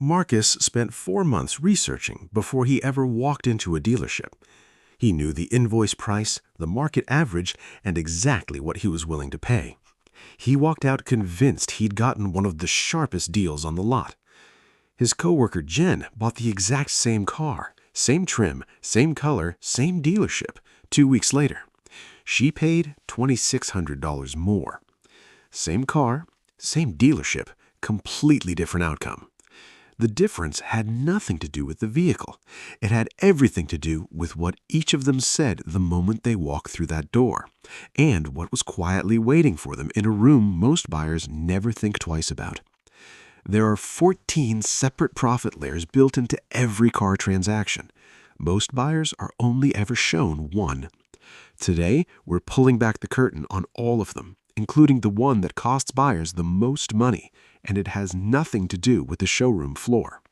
Marcus spent 4 months researching before he ever walked into a dealership. He knew the invoice price, the market average, and exactly what he was willing to pay. He walked out convinced he'd gotten one of the sharpest deals on the lot. His coworker Jen bought the exact same car, same trim, same color, same dealership, 2 weeks later. She paid $2,600 more. Same car, same dealership, completely different outcome. The difference had nothing to do with the vehicle. It had everything to do with what each of them said the moment they walked through that door, and what was quietly waiting for them in a room most buyers never think twice about. There are 14 separate profit layers built into every car transaction. Most buyers are only ever shown one. Today, we're pulling back the curtain on all of them, including the one that costs buyers the most money, and it has nothing to do with the showroom floor.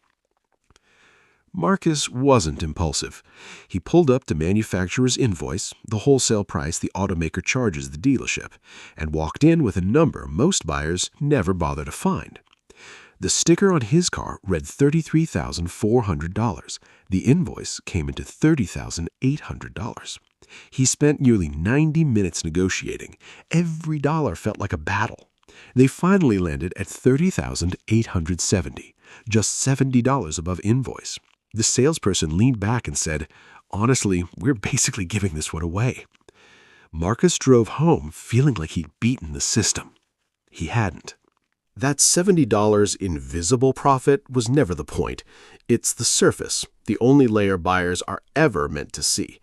Marcus wasn't impulsive. He pulled up the manufacturer's invoice, the wholesale price the automaker charges the dealership, and walked in with a number most buyers never bother to find. The sticker on his car read $33,400. The invoice came into $30,800. He spent nearly 90 minutes negotiating. Every dollar felt like a battle. They finally landed at $30,870, just $70 above invoice. The salesperson leaned back and said, "Honestly, we're basically giving this one away." Marcus drove home feeling like he'd beaten the system. He hadn't. That $70 invisible profit was never the point. It's the surface, the only layer buyers are ever meant to see.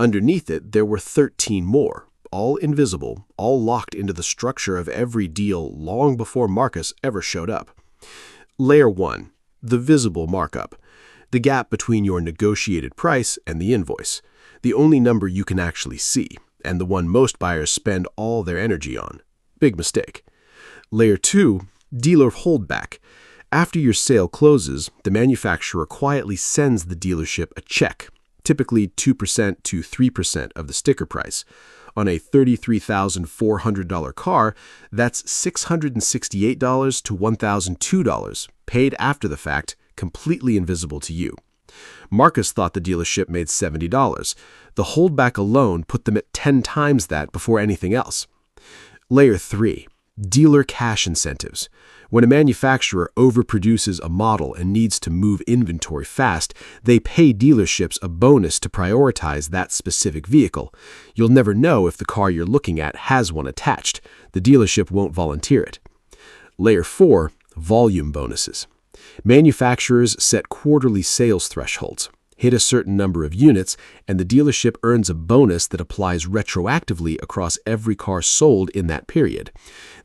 Underneath it, there were 13 more, all invisible, all locked into the structure of every deal long before Marcus ever showed up. Layer 1, the visible markup, the gap between your negotiated price and the invoice, the only number you can actually see, and the one most buyers spend all their energy on. Big mistake. Layer 2, dealer holdback. After your sale closes, the manufacturer quietly sends the dealership a check, typically 2% to 3% of the sticker price. On a $33,400 car, that's $668 to $1,002, paid after the fact, completely invisible to you. Marcus thought the dealership made $70. The holdback alone put them at 10 times that before anything else. Layer 3, dealer cash incentives. When a manufacturer overproduces a model and needs to move inventory fast, they pay dealerships a bonus to prioritize that specific vehicle. You'll never know if the car you're looking at has one attached. The dealership won't volunteer it. Layer 4, volume bonuses. Manufacturers set quarterly sales thresholds. Hit a certain number of units, and the dealership earns a bonus that applies retroactively across every car sold in that period.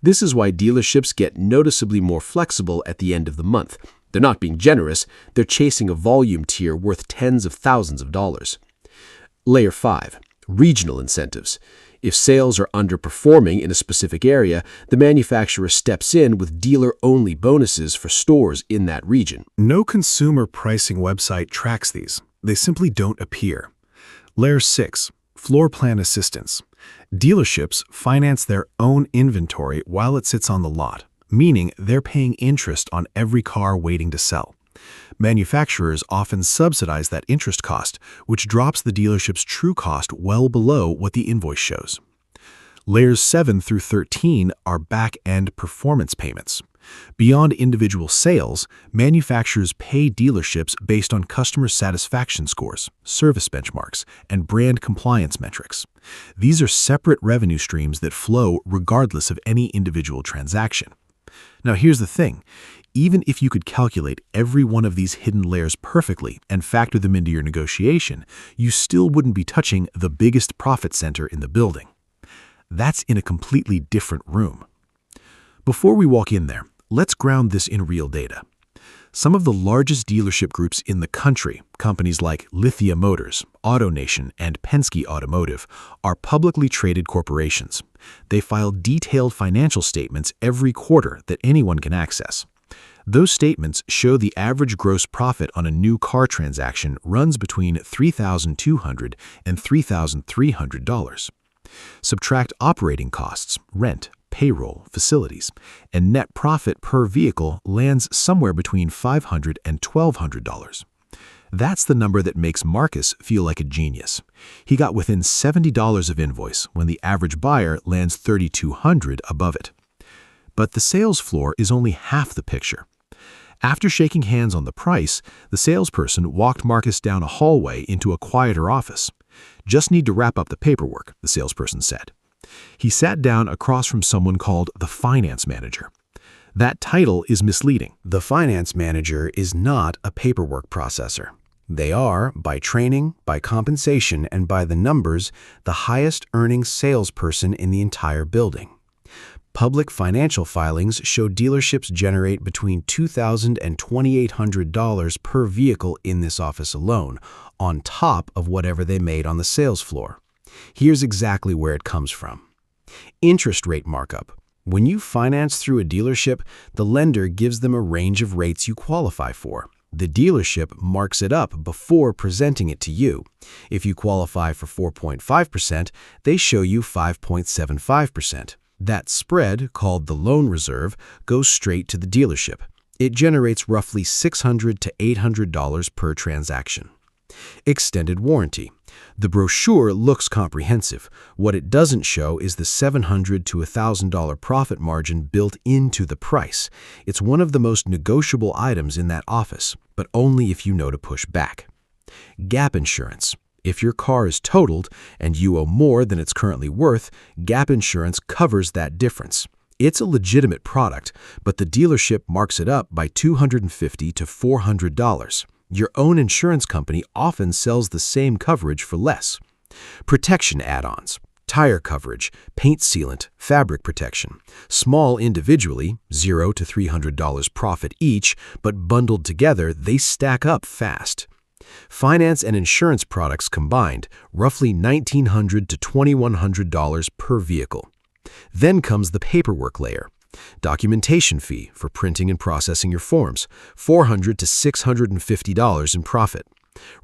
This is why dealerships get noticeably more flexible at the end of the month. They're not being generous, they're chasing a volume tier worth tens of thousands of dollars. Layer 5, regional incentives. If sales are underperforming in a specific area, the manufacturer steps in with dealer-only bonuses for stores in that region. No consumer pricing website tracks these. They simply don't appear. Layer 6, floor plan assistance. Dealerships finance their own inventory while it sits on the lot, meaning they're paying interest on every car waiting to sell. Manufacturers often subsidize that interest cost, which drops the dealership's true cost well below what the invoice shows. Layers 7 through 13 are back-end performance payments. Beyond individual sales, manufacturers pay dealerships based on customer satisfaction scores, service benchmarks, and brand compliance metrics. These are separate revenue streams that flow regardless of any individual transaction. Now here's the thing. Even if you could calculate every one of these hidden layers perfectly and factor them into your negotiation, you still wouldn't be touching the biggest profit center in the building. That's in a completely different room. Before we walk in there, let's ground this in real data. Some of the largest dealership groups in the country, companies like Lithia Motors, AutoNation, and Penske Automotive, are publicly traded corporations. They file detailed financial statements every quarter that anyone can access. Those statements show the average gross profit on a new car transaction runs between $3,200 and $3,300. Subtract operating costs, rent, payroll, facilities, and net profit per vehicle lands somewhere between $500 and $1,200. That's the number that makes Marcus feel like a genius. He got within $70 of invoice when the average buyer lands $3,200 above it. But the sales floor is only half the picture. After shaking hands on the price, the salesperson walked Marcus down a hallway into a quieter office. "Just need to wrap up the paperwork," the salesperson said. He sat down across from someone called the finance manager. That title is misleading. The finance manager is not a paperwork processor. They are, by training, by compensation, and by the numbers, the highest earning salesperson in the entire building. Public financial filings show dealerships generate between $2,000 and $2,800 per vehicle in this office alone, on top of whatever they made on the sales floor. Here's exactly where it comes from. Interest rate markup. When you finance through a dealership, the lender gives them a range of rates you qualify for. The dealership marks it up before presenting it to you. If you qualify for 4.5%, they show you 5.75%. That spread, called the loan reserve, goes straight to the dealership. It generates roughly $600 to $800 per transaction. Extended warranty. The brochure looks comprehensive. What it doesn't show is the $700 to $1,000 profit margin built into the price. It's one of the most negotiable items in that office, but only if you know to push back. Gap insurance. If your car is totaled and you owe more than it's currently worth, gap insurance covers that difference. It's a legitimate product, but the dealership marks it up by $250 to $400. Your own insurance company often sells the same coverage for less. Protection add-ons. Tire coverage, paint sealant, fabric protection. Small individually, $0 to $300 profit each, but bundled together, they stack up fast. Finance and insurance products combined, roughly $1,900 to $2,100 per vehicle. Then comes the paperwork layer. Documentation fee for printing and processing your forms, $400 to $650 in profit.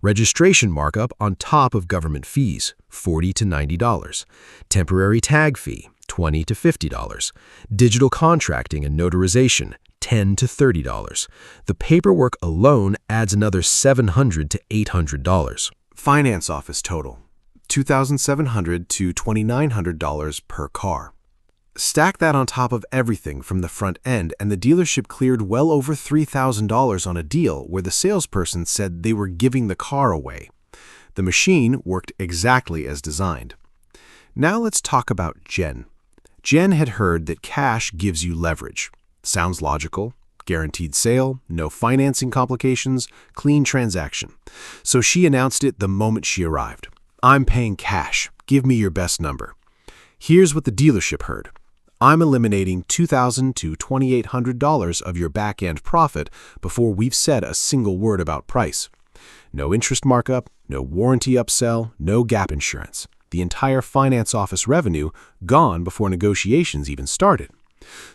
Registration markup on top of government fees, $40 to $90. Temporary tag fee, $20 to $50. Digital contracting and notarization, $10 to $30. The paperwork alone adds another $700 to $800. Finance office total, $2,700 to $2,900 per car. Stack that on top of everything from the front end, and the dealership cleared well over $3,000 on a deal where the salesperson said they were giving the car away. The machine worked exactly as designed. Now let's talk about Jen. Jen had heard that cash gives you leverage. Sounds logical. Guaranteed sale, no financing complications, clean transaction. So she announced it the moment she arrived. "I'm paying cash. Give me your best number." Here's what the dealership heard. "I'm eliminating $2,000 to $2,800 of your back-end profit before we've said a single word about price. No interest markup, no warranty upsell, no gap insurance. The entire finance office revenue gone before negotiations even started."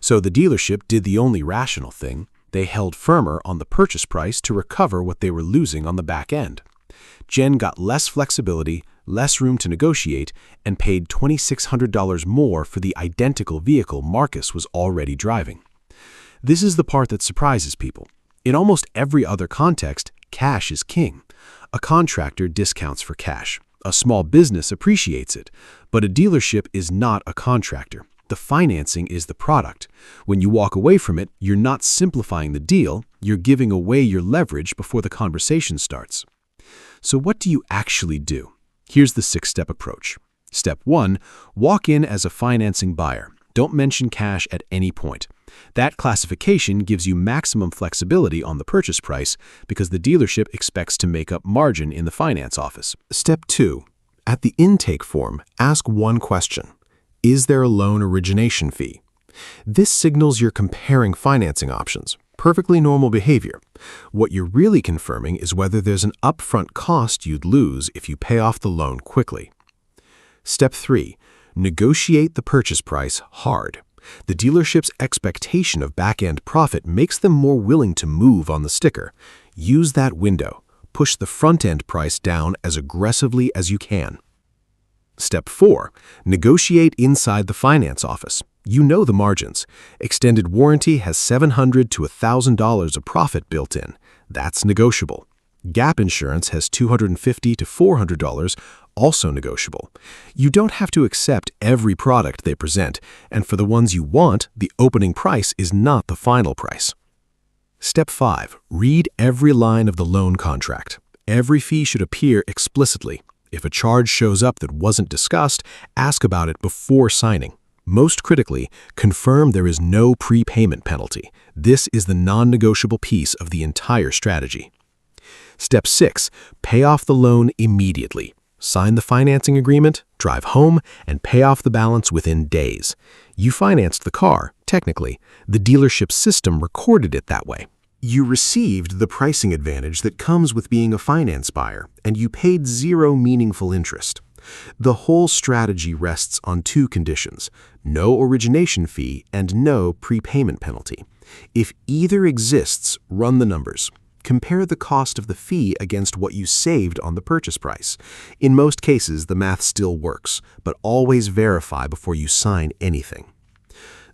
So the dealership did the only rational thing. They held firmer on the purchase price to recover what they were losing on the back end. Jen got less flexibility, less room to negotiate, and paid $2,600 more for the identical vehicle Marcus was already driving. This is the part that surprises people. In almost every other context, cash is king. A contractor discounts for cash. A small business appreciates it. But a dealership is not a contractor. The financing is the product. When you walk away from it, you're not simplifying the deal, you're giving away your leverage before the conversation starts. So what do you actually do? Here's the 6-step approach. Step 1, walk in as a financing buyer. Don't mention cash at any point. That classification gives you maximum flexibility on the purchase price because the dealership expects to make up margin in the finance office. Step 2, at the intake form, ask one question. Is there a loan origination fee? This signals you're comparing financing options. Perfectly normal behavior. What you're really confirming is whether there's an upfront cost you'd lose if you pay off the loan quickly. Step 3, negotiate the purchase price hard. The dealership's expectation of back-end profit makes them more willing to move on the sticker. Use that window. Push the front-end price down as aggressively as you can. Step 4, negotiate inside the finance office. You know the margins. Extended warranty has $700 to $1,000 of profit built in. That's negotiable. Gap insurance has $250 to $400, also negotiable. You don't have to accept every product they present, and for the ones you want, the opening price is not the final price. Step 5. Read every line of the loan contract. Every fee should appear explicitly. If a charge shows up that wasn't discussed, ask about it before signing. Most critically, confirm there is no prepayment penalty. This is the non-negotiable piece of the entire strategy. Step 6. Pay off the loan immediately. Sign the financing agreement, drive home, and pay off the balance within days. You financed the car, technically. The dealership's system recorded it that way. You received the pricing advantage that comes with being a finance buyer, and you paid zero meaningful interest. The whole strategy rests on two conditions: no origination fee and no prepayment penalty. If either exists, run the numbers. Compare the cost of the fee against what you saved on the purchase price. In most cases, the math still works, but always verify before you sign anything.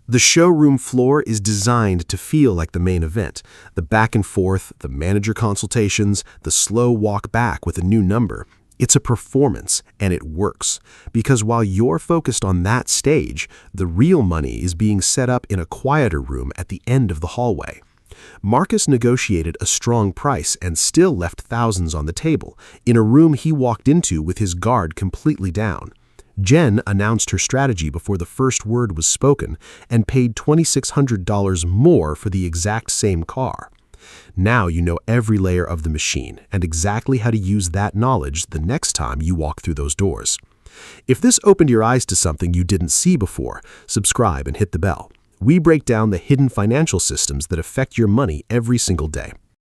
The showroom floor is designed to feel like the main event. The back and forth, the manager consultations, the slow walk back with a new number. It's a performance, and it works. Because while you're focused on that stage, the real money is being set up in a quieter room at the end of the hallway. Marcus negotiated a strong price and still left thousands on the table, in a room he walked into with his guard completely down. Jen announced her strategy before the first word was spoken and paid $2,600 more for the exact same car. Now you know every layer of the machine and exactly how to use that knowledge the next time you walk through those doors. If this opened your eyes to something you didn't see before, subscribe and hit the bell. We break down the hidden financial systems that affect your money every single day.